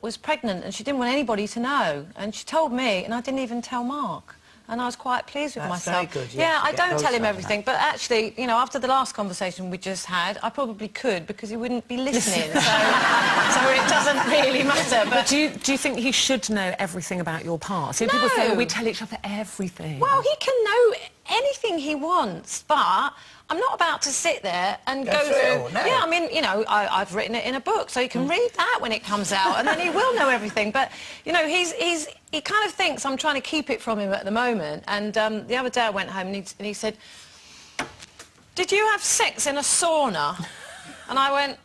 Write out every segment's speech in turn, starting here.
was pregnant and she didn't want anybody to know. And she told me, and I didn't even tell Mark. And I was quite pleased with myself. Very good, yeah, I don't tell him that. everything, but actually, you know, after the last conversation we just had, I probably could, because he wouldn't be listening, so it doesn't really matter. But do you think he should know everything about your past? You know, people say, oh, we tell each other everything. Well, he can know anything he wants, but I'm not about to sit there and go through... No. Yeah, I mean, you know, I've written it in a book, so you can read that when it comes out, and then he will know everything. But, you know, he kind of thinks I'm trying to keep it from him at the moment. And the other day I went home and he said, "Did you have sex in a sauna?" And I went,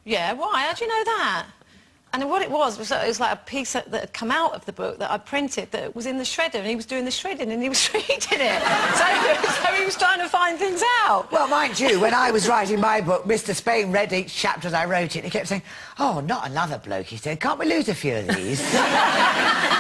"Yeah, why? How do you know that?" And what it was like a piece that had come out of the book that I printed that was in the shredder, and he was doing the shredding and he was reading it. So he was trying to find things out. Well, mind you, when I was writing my book, Mr. Spain read each chapter as I wrote it, and he kept saying, "Oh, not another bloke," he said. "Can't we lose a few of these?"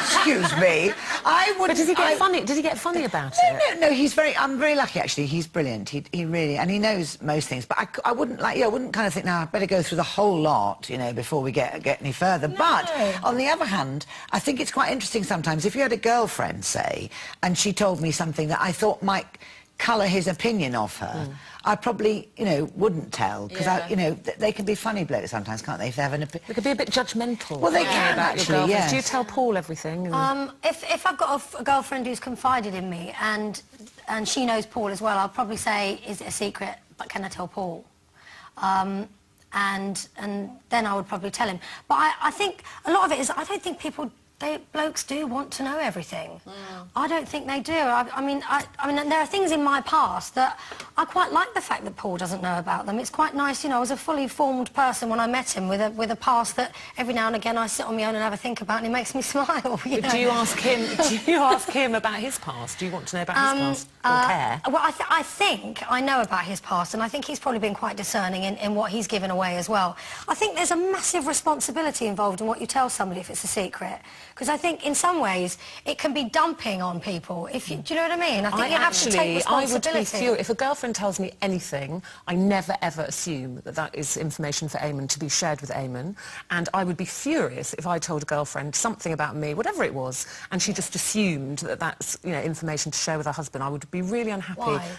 Excuse me. But does he get funny? Does he get funny about it? No, he's I'm very lucky, actually. He's brilliant. He really... And he knows most things. But I wouldn't, like, I wouldn't kind of think, now, I'd better go through the whole lot, you know, before we get any further. No. But, on the other hand, I think it's quite interesting sometimes. If you had a girlfriend, say, and she told me something that I thought might colour his opinion of her, I probably, you know, wouldn't tell, because, you know, they can be funny blokes sometimes, can't they, if they have an opinion. They can be a bit judgmental. Well, they can, actually, yes. Do you tell Paul everything? If I've got a girlfriend who's confided in me and she knows Paul as well, I'll probably say, "Is it a secret, but can I tell Paul?" And then I would probably tell him. But I think a lot of it is, I don't think blokes do want to know everything. I don't think they do. I mean, there are things in my past that I quite like the fact that Paul doesn't know about them. It's quite nice, you know, I was a fully formed person when I met him with a past that every now and again I sit on my own and have a think about, and it makes me smile. You know? Do you ask him about his past? Do you want to know about his past? Or care? Well, I think I know about his past, and I think he's probably been quite discerning in what he's given away as well. I think there's a massive responsibility involved in what you tell somebody if it's a secret. Because I think, in some ways, it can be dumping on people. Do you know what I mean? I think you have to take responsibility. I would be furious. If a girlfriend tells me anything, I never, ever assume that that is information for Eamon to be shared with Eamon. And I would be furious if I told a girlfriend something about me, whatever it was, and she just assumed that that's, you know, information to share with her husband. I would be really unhappy. Why?